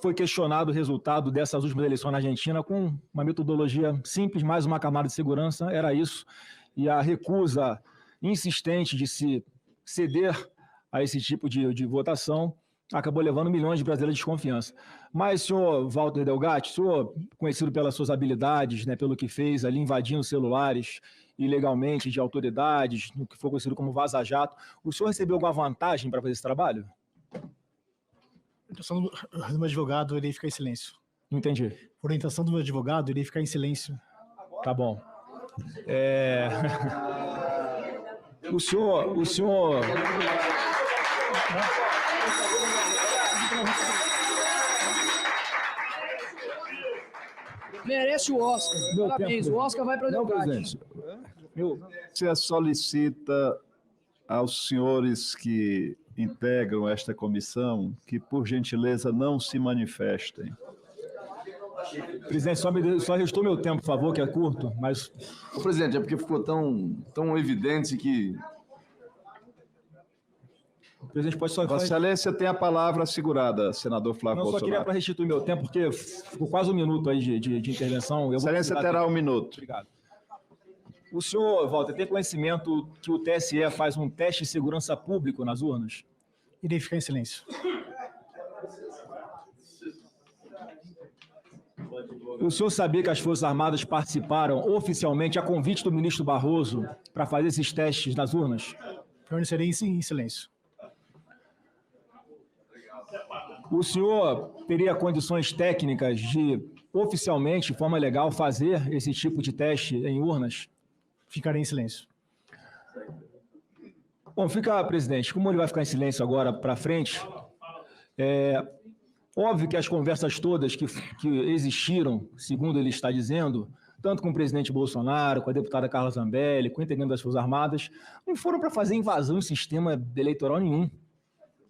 Foi questionado o resultado dessas últimas eleições na Argentina com uma metodologia simples, mais uma camada de segurança, era isso. E a recusa insistente de se ceder a esse tipo de votação acabou levando milhões de brasileiros de desconfiança. Mas, senhor Walter Delgatti, senhor, conhecido pelas suas habilidades, né, pelo que fez ali invadindo celulares ilegalmente de autoridades, no que foi conhecido como vaza-jato, o senhor recebeu alguma vantagem para fazer esse trabalho? Orientação do meu advogado, irei ficar em silêncio. Não entendi. Orientação do meu advogado, irei ficar em silêncio. Tá bom. O senhor... Merece o Oscar. Parabéns, o Oscar vai para o Delgatti. Você solicita aos senhores que integram esta comissão que, por gentileza, não se manifestem. Presidente, só restou meu tempo, por favor, que é curto, mas... Presidente, é porque ficou tão evidente que... O presidente pode só... Vossa Excelência tem a palavra assegurada, senador Flávio Bolsonaro. Não, só queria para restituir meu tempo, porque ficou quase um minuto aí de intervenção. Vossa Excelência terá um minuto. Obrigado. O senhor, Walter, tem conhecimento que o TSE faz um teste de segurança público nas urnas? Irei ficar em silêncio. O senhor sabia que as Forças Armadas participaram oficialmente a convite do ministro Barroso para fazer esses testes nas urnas? Permanecerei em silêncio. O senhor teria condições técnicas de, oficialmente, de forma legal, fazer esse tipo de teste em urnas? Ficarei em silêncio. Bom, presidente, como ele vai ficar em silêncio agora para frente, óbvio que as conversas todas que existiram, segundo ele está dizendo, tanto com o presidente Bolsonaro, com a deputada Carla Zambelli, com o integrante das Forças Armadas, não foram para fazer invasão em sistema eleitoral nenhum.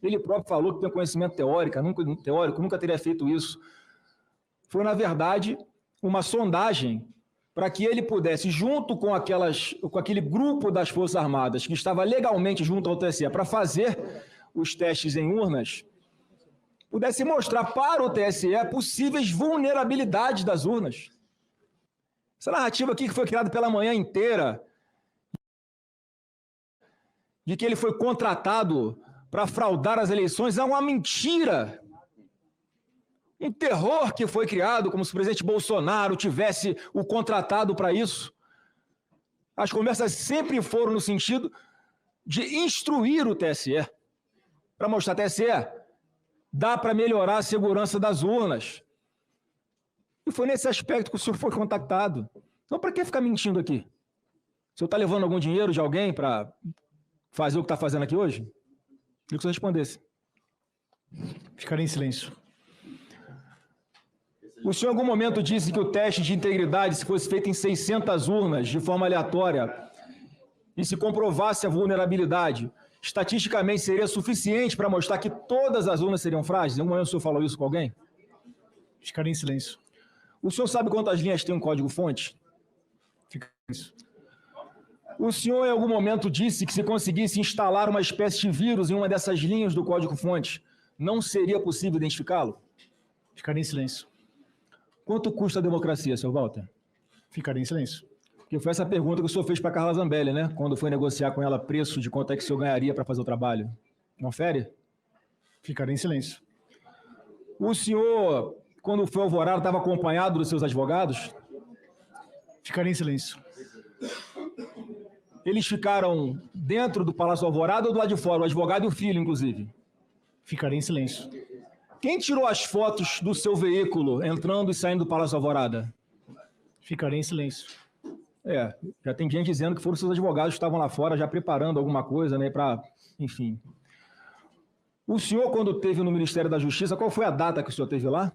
Ele próprio falou que tem conhecimento teórico, nunca teria feito isso. Foi, na verdade, uma sondagem para que ele pudesse, junto com aquele grupo das Forças Armadas que estava legalmente junto ao TSE para fazer os testes em urnas, pudesse mostrar para o TSE possíveis vulnerabilidades das urnas. Essa narrativa aqui que foi criada pela manhã inteira, de que ele foi contratado para fraudar as eleições, é uma mentira. Um terror que foi criado, como se o presidente Bolsonaro tivesse o contratado para isso. As conversas sempre foram no sentido de instruir o TSE, para mostrar, TSE, dá para melhorar a segurança das urnas. E foi nesse aspecto que o senhor foi contactado. Então, para que ficar mentindo aqui? O senhor está levando algum dinheiro de alguém para fazer o que está fazendo aqui hoje? Queria que o senhor respondesse. Ficarei em silêncio. O senhor em algum momento disse que o teste de integridade, se fosse feito em 600 urnas, de forma aleatória, e se comprovasse a vulnerabilidade, estatisticamente seria suficiente para mostrar que todas as urnas seriam frágeis? Em algum momento o senhor falou isso com alguém? Ficarei em silêncio. O senhor sabe quantas linhas tem um código-fonte? Fica isso. O senhor, em algum momento, disse que se conseguisse instalar uma espécie de vírus em uma dessas linhas do código-fonte, não seria possível identificá-lo? Ficarei em silêncio. Quanto custa a democracia, senhor Walter? Ficarei em silêncio. Porque foi essa pergunta que o senhor fez para a Carla Zambelli, né? Quando foi negociar com ela preço de quanto é que o senhor ganharia para fazer o trabalho. Confere? Ficarei em silêncio. O senhor, quando foi alvorado, estava acompanhado dos seus advogados? Ficarei em silêncio. Eles ficaram dentro do Palácio Alvorada ou do lado de fora? O advogado e o filho, inclusive? Ficarei em silêncio. Quem tirou as fotos do seu veículo entrando e saindo do Palácio Alvorada? Ficarei em silêncio. Já tem gente dizendo que foram seus advogados que estavam lá fora já preparando alguma coisa, né, para, enfim. O senhor, quando esteve no Ministério da Justiça, qual foi a data que o senhor esteve lá?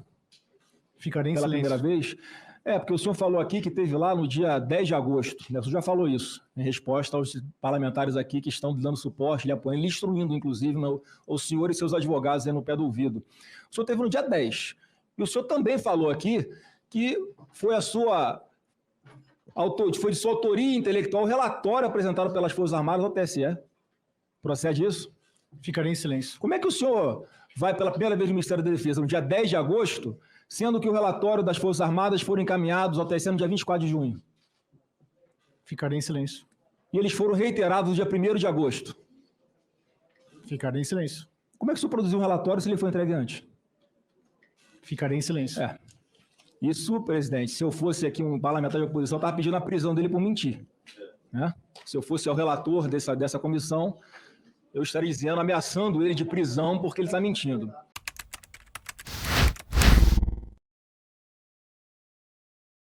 Ficarei em Pela silêncio. primeira vez? Porque o senhor falou aqui que esteve lá no dia 10 de agosto, né? O senhor já falou isso, em resposta aos parlamentares aqui que estão dando suporte, lhe apoiando, lhe instruindo, inclusive, o senhor e seus advogados aí no pé do ouvido. O senhor esteve no dia 10. E o senhor também falou aqui que foi de sua autoria intelectual o relatório apresentado pelas Forças Armadas ao TSE. Procede isso? Ficarei em silêncio. Como é que o senhor vai pela primeira vez no Ministério da Defesa no dia 10 de agosto, sendo que o relatório das Forças Armadas foram encaminhados ao TSE no dia 24 de junho. Ficarei em silêncio. E eles foram reiterados no dia 1º de agosto. Ficarei em silêncio. Como é que o senhor produziu um relatório se ele foi entregue antes? Ficarei em silêncio. Isso, presidente, se eu fosse aqui um parlamentar de oposição, eu estava pedindo a prisão dele por mentir. Né? Se eu fosse o relator dessa comissão, eu estaria dizendo, ameaçando ele de prisão porque ele está mentindo.